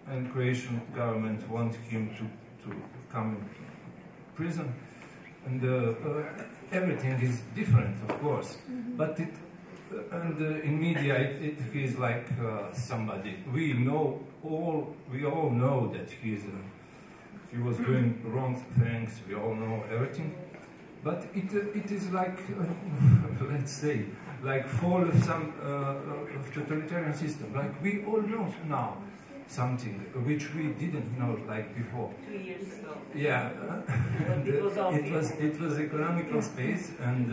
and Croatian government wants him to come to prison, and everything is different, of course. But in media, he is like somebody. We all know that he was doing wrong things. We all know everything. But it is like, let's say, like fall of some totalitarian system. Like we all know now something which we didn't know like before. 2 years ago. Yeah, it was economical space, and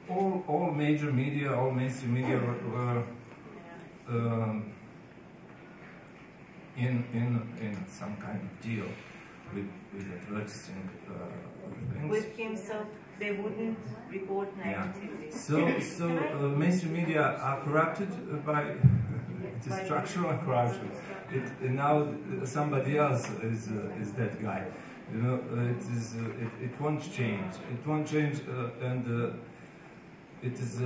all major media, all mainstream media were in some kind of deal with advertising things. With him, so they wouldn't report negatively. Yeah. So mainstream media are corrupted by the structural corruption. Now somebody else is that guy. You know, it won't change. It won't change, and it is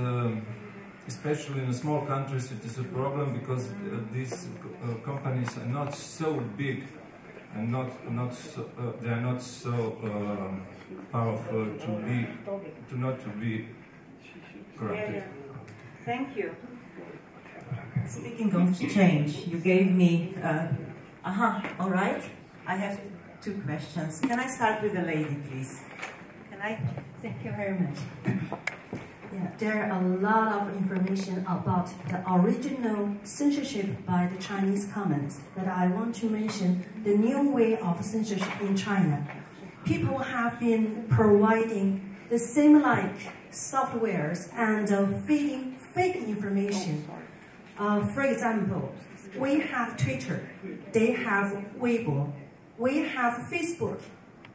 especially in small countries. It is a problem because these companies are not so big, and they are not so powerful not to be corrupted. Yeah. Thank you. Speaking of change, you gave me, all right. I have 2 questions. Can I start with the lady, please? Can I? Thank you very much. Yeah, there are a lot of information about the original censorship by the Chinese comments, but I want to mention the new way of censorship in China. People have been providing the same like softwares and feeding fake information. For example, we have Twitter, they have Weibo, we have Facebook,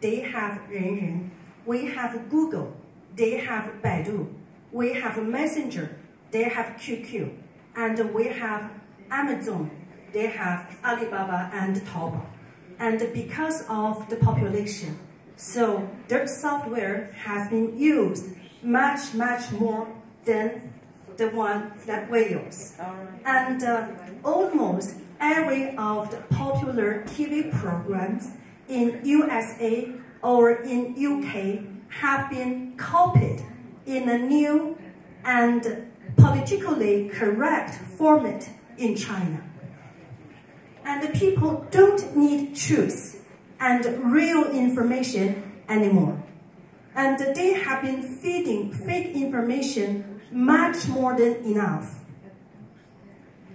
they have Renren, we have Google, they have Baidu, we have Messenger, they have QQ, and we have Amazon, they have Alibaba and Taobao. And because of the population, so their software has been used much more than the one that we use. And almost every of the popular TV programs in USA or in UK have been copied in a new and politically correct format in China. And the people don't need truth and real information anymore. And they have been feeding fake information much more than enough.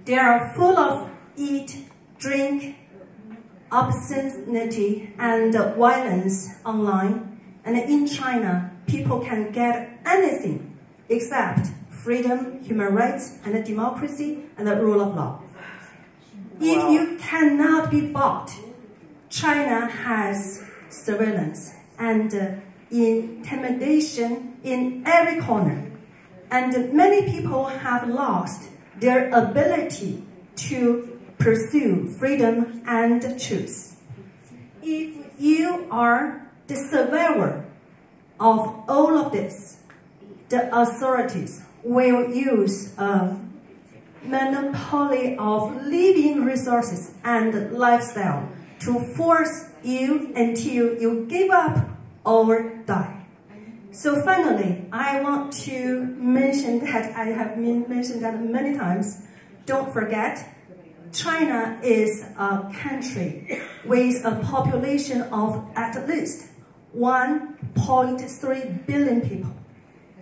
They are full of eat, drink, obscenity, and violence online. And in China, people can get anything except freedom, human rights, and democracy, and the rule of law. If you cannot be bought, China has surveillance and intimidation in every corner. And many people have lost their ability to pursue freedom and truth. If you are the survivor of all of this, the authorities will use a monopoly of living resources and lifestyle to force you until you give up or die. So finally, I want to mention that I have mentioned that many times. Don't forget, China is a country with a population of at least 1.3 billion people.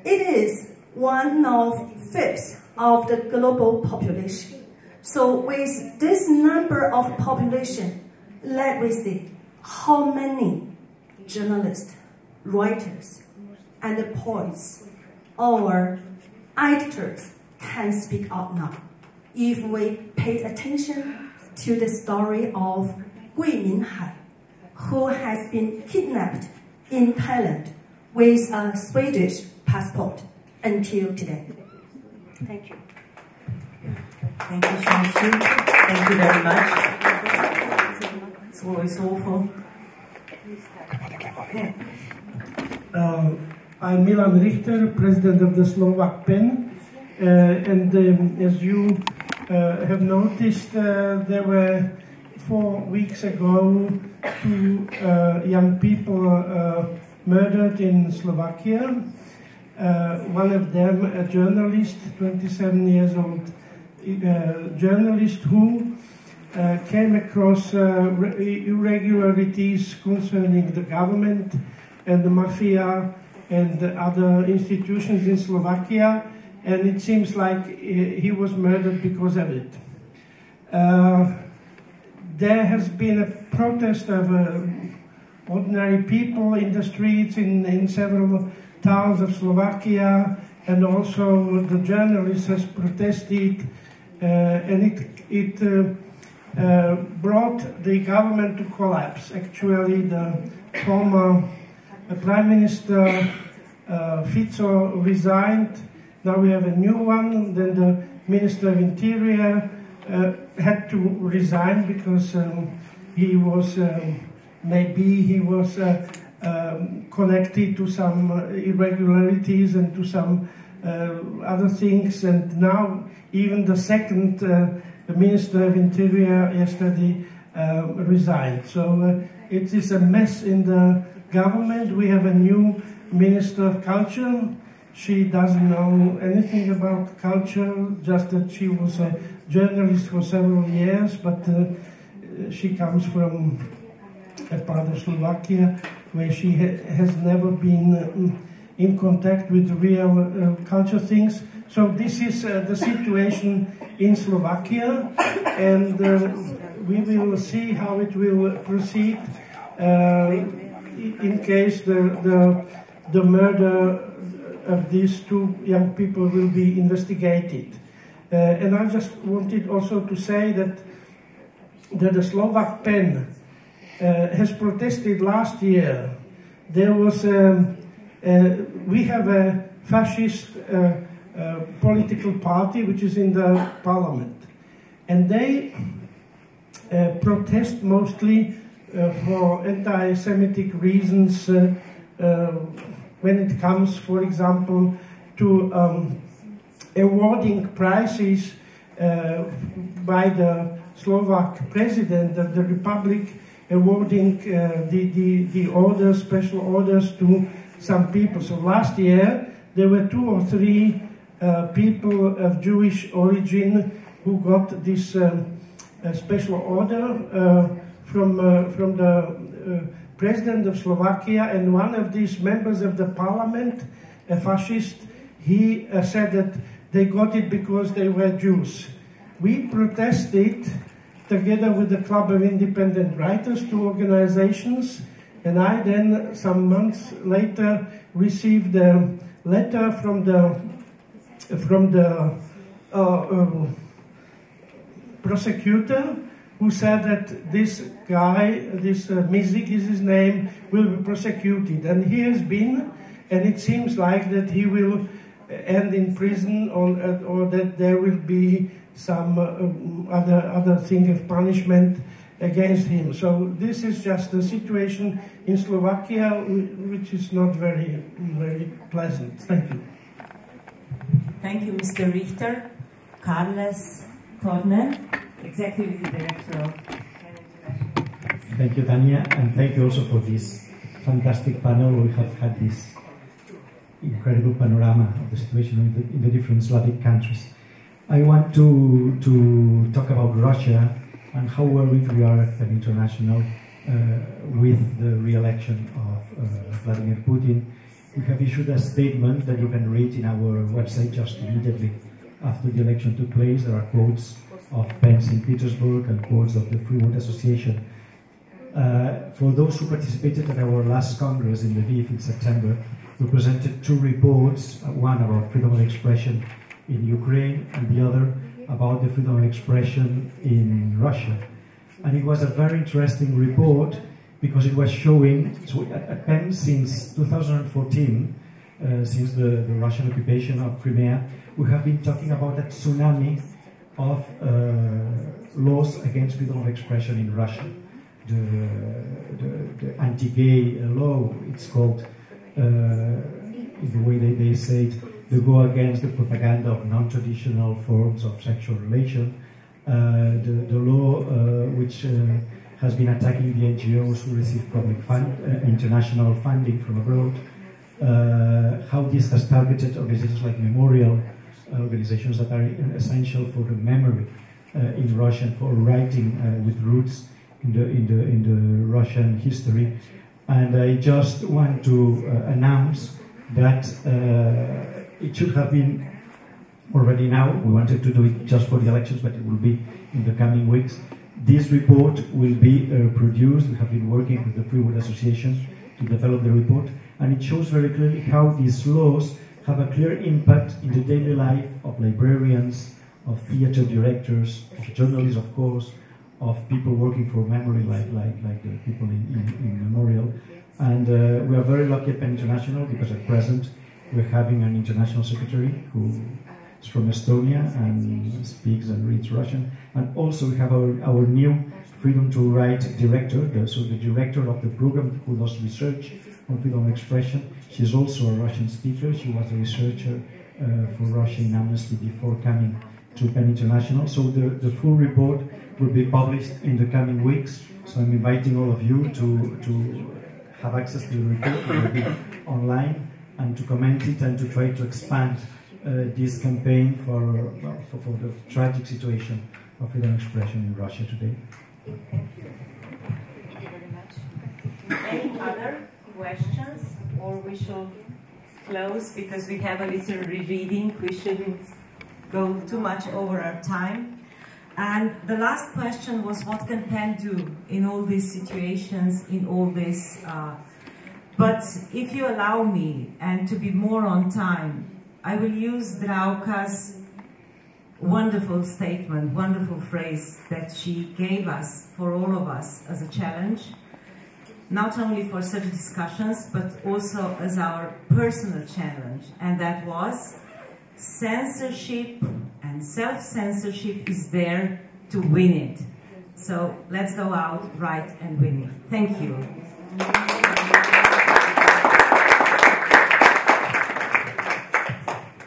It is 1/5 of the global population. So with this number of population, let me see how many journalists, writers and poets or editors can speak out now if we pay attention to the story of Gui Minhai, who has been kidnapped in Thailand with a Swedish passport until today. Thank you. Thank you, Shanxi. Thank you very much. It's always awful. Okay. I'm Milan Richter, president of the Slovak PEN, and as you have noticed, there were 4 weeks ago 2 young people murdered in Slovakia. One of them, a journalist, 27 years old journalist who came across irregularities concerning the government and the mafia and other institutions in Slovakia, and it seems like he was murdered because of it. There has been a protest of ordinary people in the streets in several towns of Slovakia, and also the journalist has protested, and it brought the government to collapse. Actually, the former Prime Minister Fico resigned. Now we have a new one. Then the Minister of Interior had to resign because he was connected to some irregularities and to some other things. And now even the second Minister of Interior yesterday resigned. So it is a mess in the government. We have a new Minister of Culture. She doesn't know anything about culture, just that she was a journalist for several years, but she comes from a part of Slovakia where she has never been in contact with real culture things. So this is the situation in Slovakia, and we will see how it will proceed in case the murder of these 2 young people will be investigated. And I just wanted also to say that the Slovak PEN has protested last year. There was we have a fascist political party which is in the parliament, and they protest mostly for anti-Semitic reasons when it comes, for example, to awarding prizes by the Slovak president of the republic, awarding the orders, special orders to some people. So last year there were 2 or 3 people of Jewish origin who got this special order from the president of Slovakia, and one of these members of the parliament, a fascist, he said that they got it because they were Jews. We protested together with the Club of Independent Writers, 2 organizations, and I then, some months later, received a letter from the prosecutor, who said that this guy, this Mizik is his name, will be prosecuted. And he has been, and it seems like that he will end in prison, or that there will be some other thing of punishment against him. So this is just the situation in Slovakia, which is not very, very pleasant. Thank you. Thank you, Mr. Richter. Carles Torner, Executive Director of PEN International. Thank you, Tania, and thank you also for this fantastic panel. We have had this incredible panorama of the situation in the different Slavic countries. I want to talk about Russia and how worried we are at PEN International with the re-election of Vladimir Putin. We have issued a statement that you can read in our website just immediately after the election took place. There are quotes of PEN St. Petersburg and quotes of the Free World Association For those who participated at our last Congress in Lviv in September, we presented two reports, one about freedom of expression in Ukraine and the other about the freedom of expression in Russia. And it was a very interesting report because it was showing, so at PEN since 2014, since the Russian occupation of Crimea, we have been talking about a tsunami of laws against freedom of expression in Russia. The anti-gay law, it's called, in the way they say it, they go against the propaganda of non-traditional forms of sexual relation. The law which has been attacking the NGOs who receive public international funding from abroad. How this has targeted organizations like Memorial, organizations that are essential for the memory in Russia and for writing with roots in the Russian history. And I just want to announce that it should have been already now. We wanted to do it just for the elections, but it will be in the coming weeks. This report will be produced. We have been working with the Free World Association to develop the report, and it shows very clearly how these laws have a clear impact in the daily life of librarians, of theater directors, of journalists, of course, of people working for memory, like the people in Memorial. And we are very lucky at PEN International because at present we're having an international secretary who is from Estonia and speaks and reads Russian. And also we have our new Freedom to Write director, so the director of the program who does research on freedom of expression. She's also a Russian speaker. She was a researcher for Russia in Amnesty before coming to PEN International. So the full report will be published in the coming weeks. So I'm inviting all of you to have access to the report. It will be online, and to comment it and to try to expand this campaign for the tragic situation of freedom of expression in Russia today. Thank you. Thank you very much. Any other questions, or we should close because we have a little rereading. We shouldn't go too much over our time. And the last question was, what can PEN do in all these situations, in all this? But if you allow me, and to be more on time, I will use Drauka's wonderful statement, wonderful phrase that she gave us, for all of us, as a challenge, not only for such discussions, but also as our personal challenge, and that was, censorship and self-censorship is there to win it. So let's go out, write, and win it. Thank you.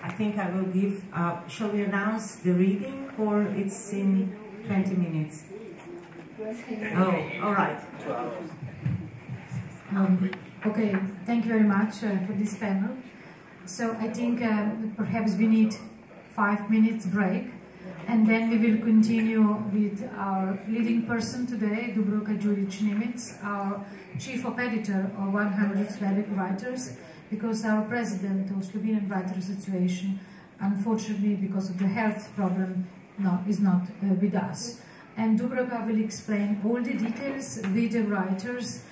I think I will give, shall we announce the reading, or it's in 20 minutes? Oh, all right. Okay, thank you very much for this panel. So I think perhaps we need 5 minutes break, and then we will continue with our leading person today, Dubravka Đurić-Niemiec, our chief of editor of 100 Slavic Writers, because our president of Slovenian Writers Association, unfortunately because of the health problem, is not with us. And Dubravka will explain all the details with the writers